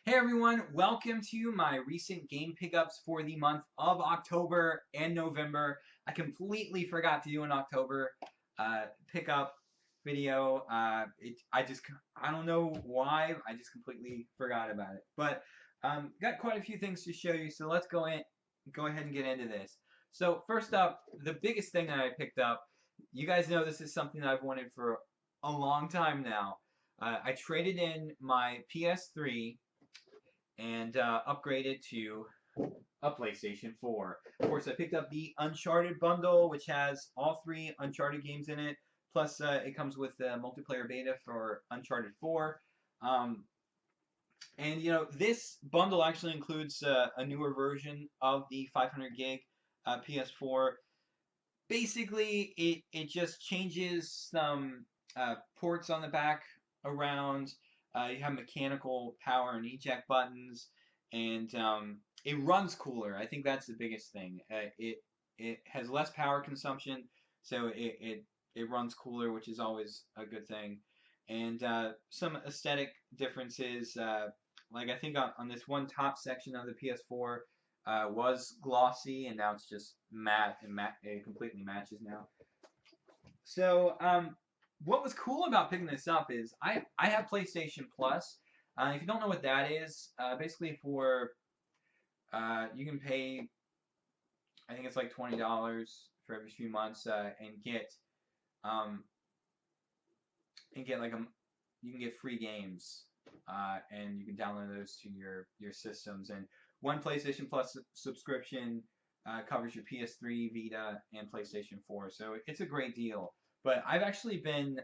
Hey everyone, welcome to my recent game pickups for the month of October and November. I completely forgot to do an October pickup video. I don't know why, I just completely forgot about it. But got quite a few things to show you, so let's go ahead and get into this. So first up, the biggest thing that I picked up, you guys know this is something that I've wanted for a long time now. I traded in my PS3 and upgraded to a PlayStation 4. Of course, I picked up the Uncharted bundle, which has all three Uncharted games in it. Plus, it comes with a multiplayer beta for Uncharted 4. Um, and this bundle actually includes a newer version of the 500 gig PS4. Basically, it just changes some ports on the back around. You have mechanical power and eject buttons, and it runs cooler. I think that's the biggest thing. It has less power consumption, so it runs cooler, which is always a good thing. And some aesthetic differences, like I think on this one top section of the PS4 was glossy, and now it's just matte, and it completely matches now. So, what was cool about picking this up is I have PlayStation Plus. If you don't know what that is, basically you can pay, I think it's like $20 for every few months, um, and get like you can get free games, and you can download those to your systems. And one PlayStation Plus subscription covers your PS3, Vita, and PlayStation 4. So it's a great deal. But I've actually been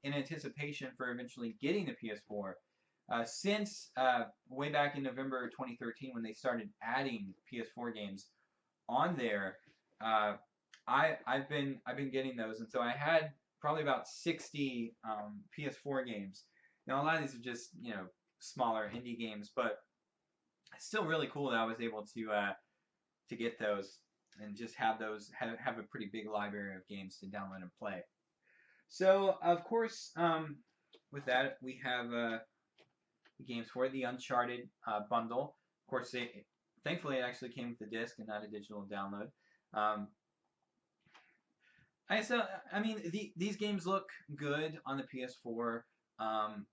in anticipation for eventually getting the PS4 since way back in November 2013 when they started adding PS4 games on there. Uh, I've been getting those, and so I had probably about 60 PS4 games. Now a lot of these are just smaller indie games, but it's still really cool that I was able to get those and just have have a pretty big library of games to download and play. So of course, with that we have games for the Uncharted bundle. Of course, thankfully it actually came with the disc and not a digital download. Um, I mean, these games look good on the PS4. Um,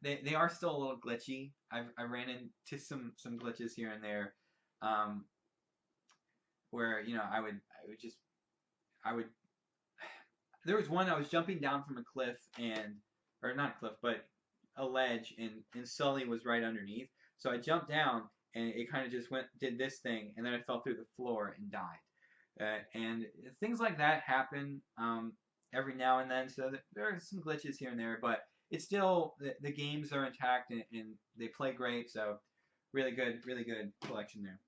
they are still a little glitchy. I ran into some glitches here and there, um, where I would there was one I was jumping down from a cliff, and or not a cliff but a ledge, and Sully was right underneath. So I jumped down, and it kind of just did this thing, and then I fell through the floor and died. And things like that happen every now and then. So there are some glitches here and there, but it's still the games are intact, and they play great. So really good collection there.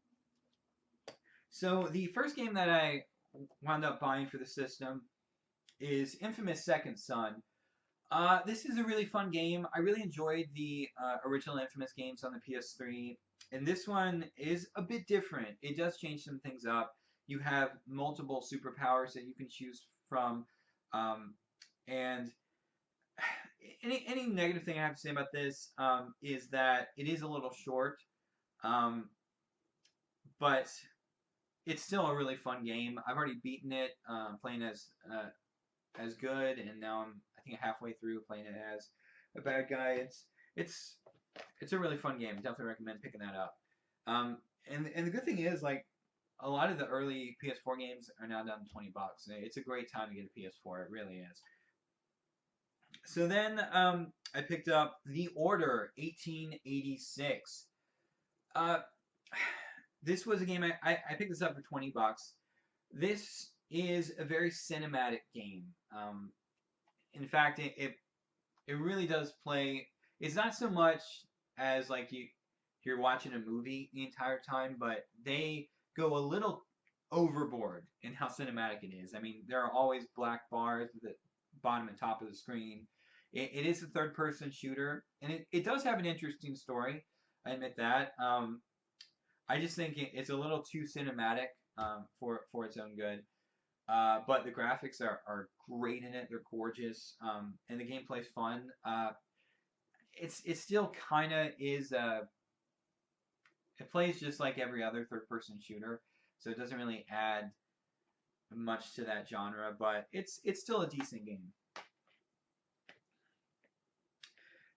So the first game that I wound up buying for the system is Infamous Second Son. This is a really fun game. I really enjoyed the original Infamous games on the PS3, and this one is a bit different. It does change some things up. You have multiple superpowers that you can choose from, and any negative thing I have to say about this is that it is a little short, um, but it's still a really fun game. I've already beaten it, playing as good, and now I'm I think halfway through playing it as a bad guy. It's it's a really fun game. Definitely recommend picking that up. And the good thing is, like, a lot of the early PS4 games are now down to $20. It's a great time to get a PS4. It really is. So then I picked up The Order 1886. Uh, this was a game I picked this up for $20. This is a very cinematic game. In fact, it really does play. It's not so much as like you're watching a movie the entire time, but they go a little overboard in how cinematic it is. I mean, there are always black bars at the bottom and top of the screen. It is a third-person shooter, and it does have an interesting story. I admit that. I just think it's a little too cinematic for its own good. But the graphics are great in it. They're gorgeous, and the gameplay's fun. it still kind of is it plays just like every other third-person shooter, so it doesn't really add much to that genre, but it's still a decent game.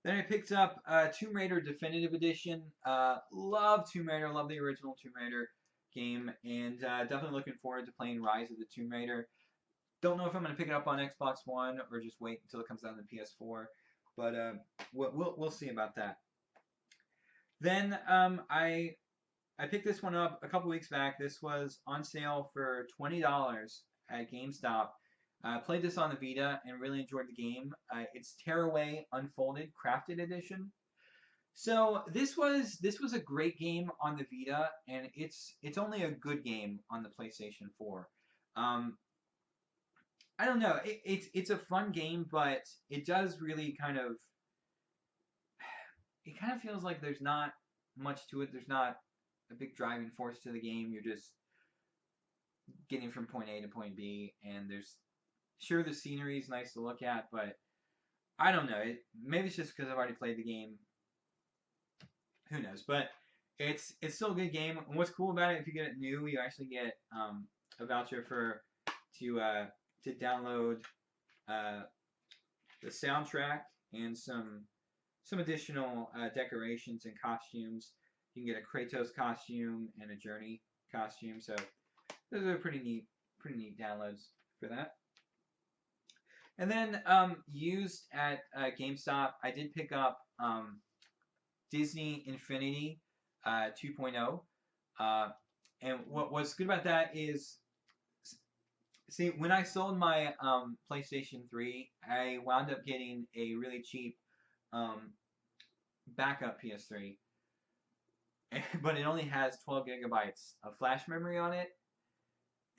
Then I picked up Tomb Raider Definitive Edition. Love Tomb Raider, love the original Tomb Raider game, and definitely looking forward to playing Rise of the Tomb Raider. Don't know if I'm going to pick it up on Xbox One or just wait until it comes out on the PS4, but we'll see about that. Then I picked this one up a couple weeks back. This was on sale for $20 at GameStop. Played this on the Vita and really enjoyed the game. It's Tearaway Unfolded Crafted Edition. So this was a great game on the Vita, and it's only a good game on the PlayStation 4. I don't know. It's a fun game, but it does really kind of feels like there's not much to it. There's not a big driving force to the game. You're just getting from point A to point B, and sure, the scenery is nice to look at, but I don't know. Maybe it's just because I've already played the game. Who knows? But it's still a good game. And what's cool about it, if you get it new, you actually get a voucher to download the soundtrack and some additional decorations and costumes. You can get a Kratos costume and a Journey costume. So those are pretty neat downloads for that. And then used at GameStop, I did pick up Disney Infinity 2.0. And what's good about that is, see, when I sold my PlayStation 3, I wound up getting a really cheap backup PS3. But it only has 12 gigabytes of flash memory on it.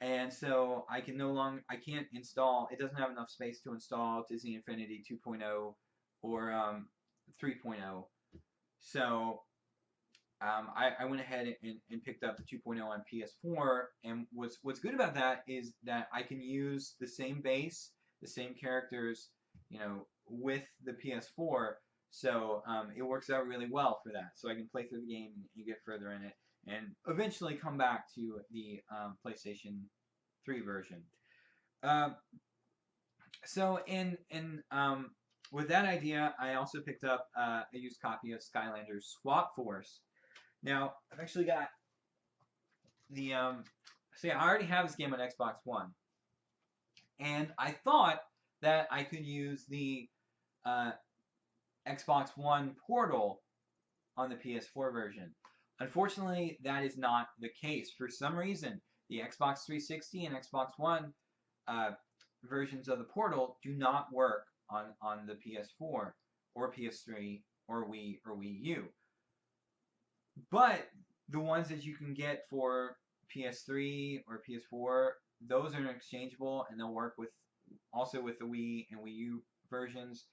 And so I can't install, it doesn't have enough space to install Disney Infinity 2.0 or 3.0. So I went ahead and picked up the 2.0 on PS4, and what's good about that is that I can use the same base, the same characters, with the PS4, so it works out really well for that. So I can play through the game and get further in it, and eventually come back to the PlayStation 3 version. So with that idea, I also picked up a used copy of Skylanders Swap Force. Now, I've actually got the, I already have this game on Xbox One. And I thought that I could use the Xbox One portal on the PS4 version. Unfortunately, that is not the case. For some reason, the Xbox 360 and Xbox One versions of the portal do not work on the PS4 or PS3 or Wii U. But the ones that you can get for PS3 or PS4, those are exchangeable, and they'll work also with the Wii and Wii U versions.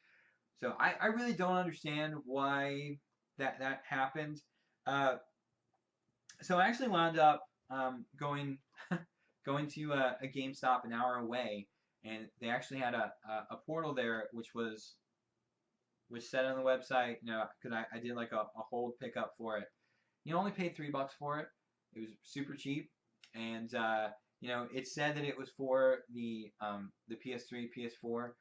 So I really don't understand why that happened. So I actually wound up going to a GameStop an hour away, and they actually had a portal there, which said on the website, because I did like a hold pickup for it. You only paid $3 for it. It was super cheap, and it said that it was for the PS3, PS4 for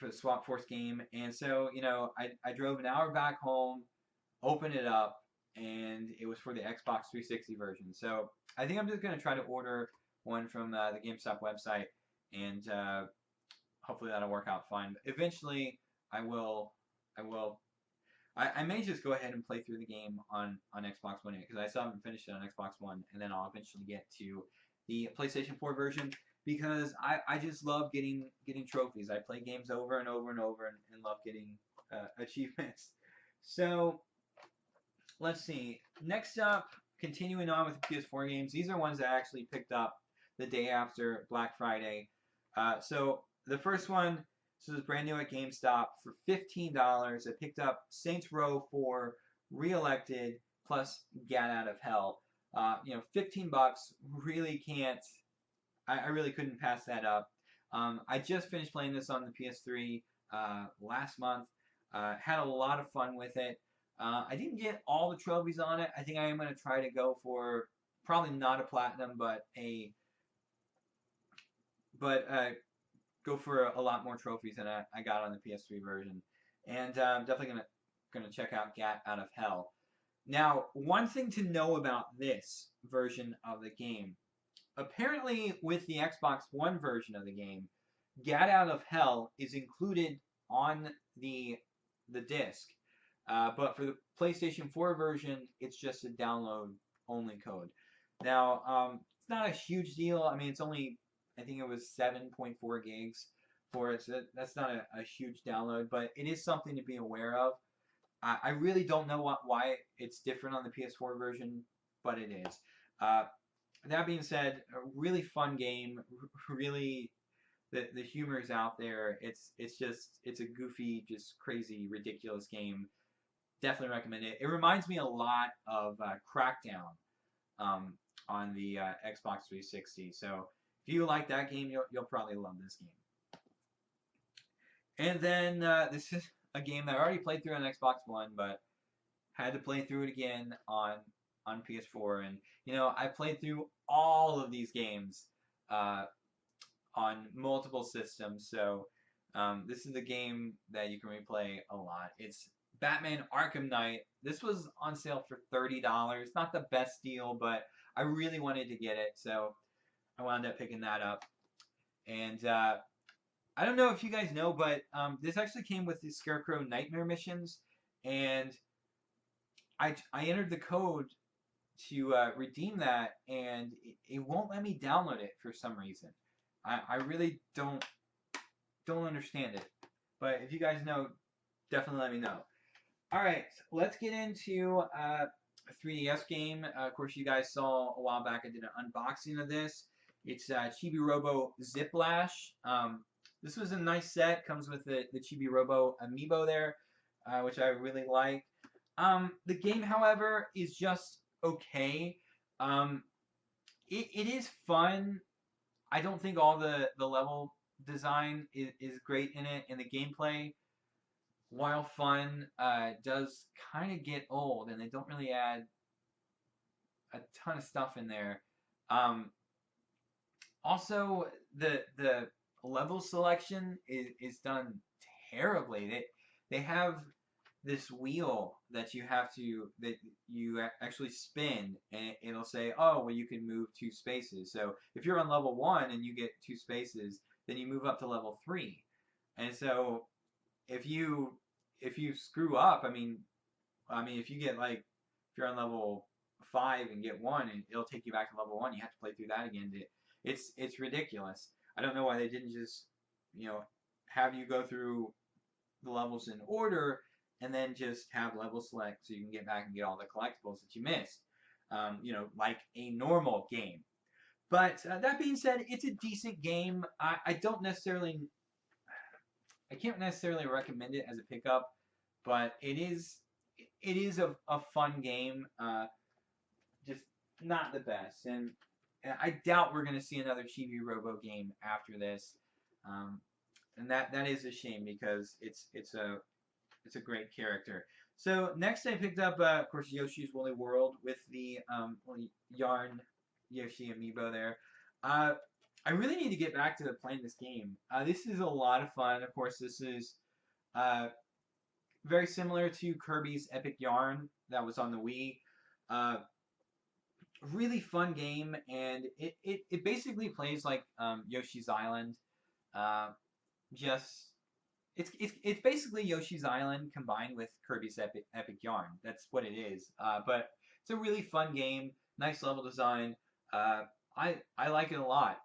the Swap Force game, and so I drove an hour back home, opened it up, and it was for the Xbox 360 version. So I think I'm just gonna try to order one from the GameStop website, and hopefully that'll work out fine. But eventually, I may just go ahead and play through the game on Xbox One because I still haven't finished it on Xbox One, and then I'll eventually get to the PlayStation 4 version because I just love getting trophies. I play games over and over and over and love getting achievements. So let's see. Next up, continuing on with the PS4 games. These are ones that I actually picked up the day after Black Friday. So the first one. So it's brand new at GameStop for $15. I picked up Saints Row 4 Re-Elected plus Get Out of Hell. $15 really can't. I really couldn't pass that up. I just finished playing this on the PS3 last month. Had a lot of fun with it. I didn't get all the trophies on it. I think I am going to try to go for probably not a platinum, but go for a lot more trophies than I got on the PS3 version. And I'm definitely gonna check out Gat Out of Hell. Now, one thing to know about this version of the game, apparently with the Xbox One version of the game, Gat Out of Hell is included on the disc. But for the PlayStation 4 version, it's just a download only code. Now, it's not a huge deal. I mean, it's only, I think it was 7.4 gigs for it, so that's not a huge download, but it is something to be aware of. I really don't know why it's different on the PS4 version, but it is. That being said, a really fun game. Really, the humor is out there. It's a goofy, just crazy, ridiculous game. Definitely recommend it. It reminds me a lot of Crackdown on the Xbox 360. So if you like that game, you'll probably love this game. And then this is a game that I already played through on Xbox One, but had to play through it again on PS4. And you know, I played through all of these games on multiple systems. So this is a game that you can replay a lot. It's Batman Arkham Knight. This was on sale for $30. Not the best deal, but I really wanted to get it, so I wound up picking that up. And I don't know if you guys know, but this actually came with the Scarecrow Nightmare missions, and I entered the code to redeem that, and it won't let me download it for some reason. I really don't understand it. But if you guys know, definitely let me know. Alright, let's get into a 3DS game. Of course, you guys saw a while back I did an unboxing of this. It's Chibi Robo Zip Lash. This was a nice set. Comes with the Chibi Robo amiibo there, which I really like. The game, however, is just okay. It is fun. I don't think all the level design is great in it, and the gameplay, while fun, does kind of get old, and they don't really add a ton of stuff in there. Also, the level selection is done terribly. They have this wheel that you actually spin, and it'll say, oh, well, you can move 2 spaces. So if you're on level 1 and you get 2 spaces, then you move up to level 3. And so if you screw up, I mean, if you get if you're on level 5 and get 1, and it'll take you back to level 1, you have to play through that again. It's ridiculous. I don't know why they didn't just, have you go through the levels in order and then just have level select so you can get back and get all the collectibles that you missed. Like a normal game. But that being said, it's a decent game. I can't necessarily recommend it as a pickup, but it is a fun game. Just not the best, and I doubt we're going to see another Chibi Robo game after this, and that is a shame because it's a great character. So next I picked up, of course, Yoshi's Woolly World with the Yarn Yoshi amiibo there. I really need to get back to playing this game. This is a lot of fun. Of course, this is very similar to Kirby's Epic Yarn that was on the Wii. Really fun game, and it basically plays like Yoshi's Island. It's basically Yoshi's Island combined with Kirby's Epic Yarn. That's what it is. But it's a really fun game. Nice level design. I like it a lot.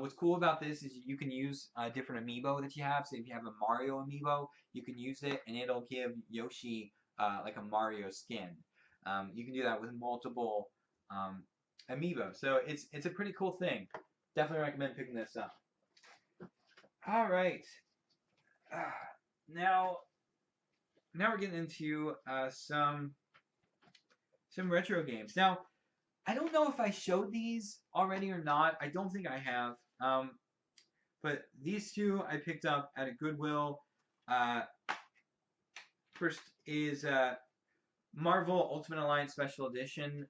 What's cool about this is you can use different amiibo that you have. So if you have a Mario amiibo, you can use it, and it'll give Yoshi like a Mario skin. You can do that with multiple amiibo. So it's a pretty cool thing. Definitely recommend picking this up. All right. Now we're getting into some retro games. Now, I don't know if I showed these already or not. I don't think I have. But these two I picked up at a Goodwill. First is Marvel Ultimate Alliance Special Edition.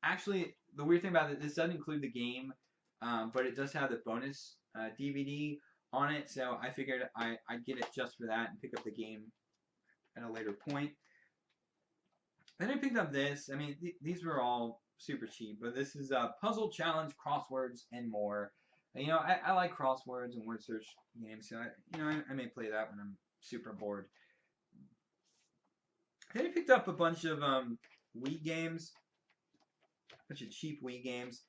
Actually, the weird thing about it, this doesn't include the game, but it does have the bonus DVD on it, so I figured I'd get it just for that and pick up the game at a later point. Then I picked up this. I mean, these were all super cheap, but this is Puzzle Challenge, Crosswords, and More. You know, I like crosswords and word search games, so I may play that when I'm super bored. Then I picked up a bunch of Wii games, a bunch of cheap Wii games.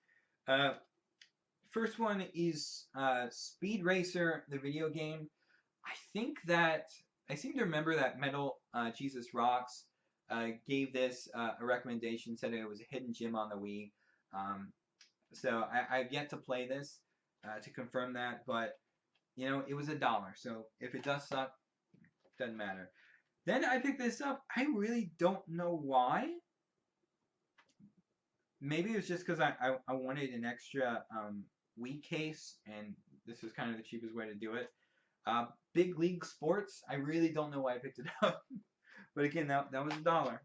First one is Speed Racer, the video game. I seem to remember that Metal Jesus Rocks gave this a recommendation, said it was a hidden gem on the Wii. So I've yet to play this to confirm that, but it was $1, so if it does suck, doesn't matter. Then I picked this up. I really don't know why. Maybe it was just because I wanted an extra Wii case, and this was kind of the cheapest way to do it. Big League Sports. I really don't know why I picked it up, but again, that was $1.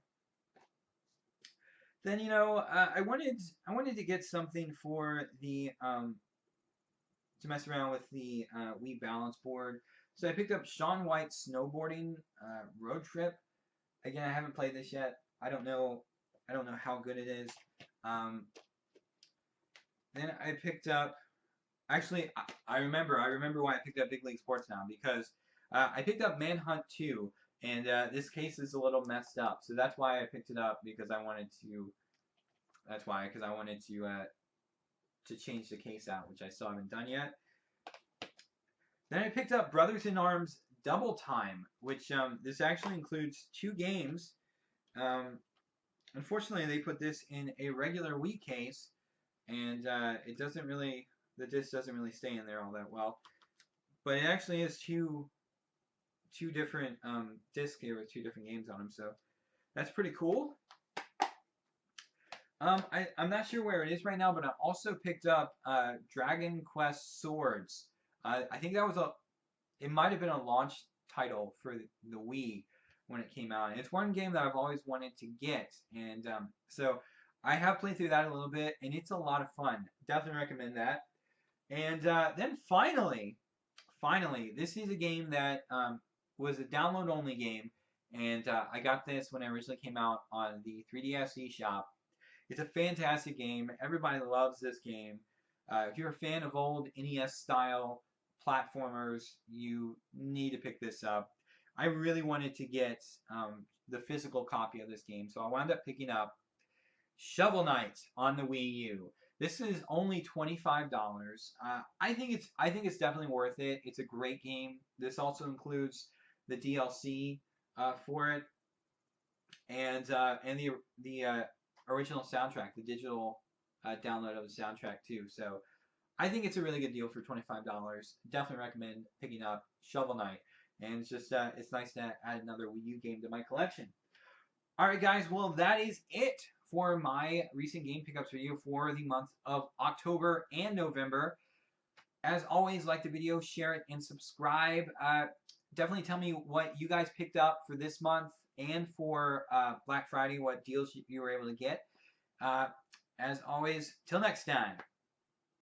Then I wanted to get something for the to mess around with the Wii balance board. So I picked up Shaun White's Snowboarding Road Trip. Again, I haven't played this yet. I don't know how good it is. Then I picked up. Actually, I remember why I picked up Big League Sports now, because I picked up Manhunt 2, and this case is a little messed up. So that's why I picked it up, because I wanted to. That's why, because I wanted to change the case out, which I still haven't done yet. Then I picked up Brothers in Arms Double Time, which this actually includes 2 games. Unfortunately, they put this in a regular Wii case, and the disc doesn't really stay in there all that well. But it actually is two different discs here with 2 different games on them, so that's pretty cool. I'm not sure where it is right now, but I also picked up Dragon Quest Swords. I think it might have been a launch title for the Wii when it came out. And it's one game that I've always wanted to get, and so I have played through that a little bit, and it's a lot of fun. Definitely recommend that. And then finally, this is a game that was a download-only game, and I got this when it originally came out on the 3DS eShop. It's a fantastic game. Everybody loves this game. If you're a fan of old NES-style platformers, you need to pick this up. I really wanted to get the physical copy of this game, so I wound up picking up Shovel Knight on the Wii U. This is only $25. I think it's definitely worth it. It's a great game. This also includes the DLC for it, and the original soundtrack, the digital download of the soundtrack too. So I think it's a really good deal for $25. Definitely recommend picking up Shovel Knight. And it's just it's nice to add another Wii U game to my collection. Alright guys, well that is it for my recent game pickups video for the month of October and November. As always, like the video, share it, and subscribe. Definitely tell me what you guys picked up for this month and for Black Friday, what deals you were able to get. As always, till next time.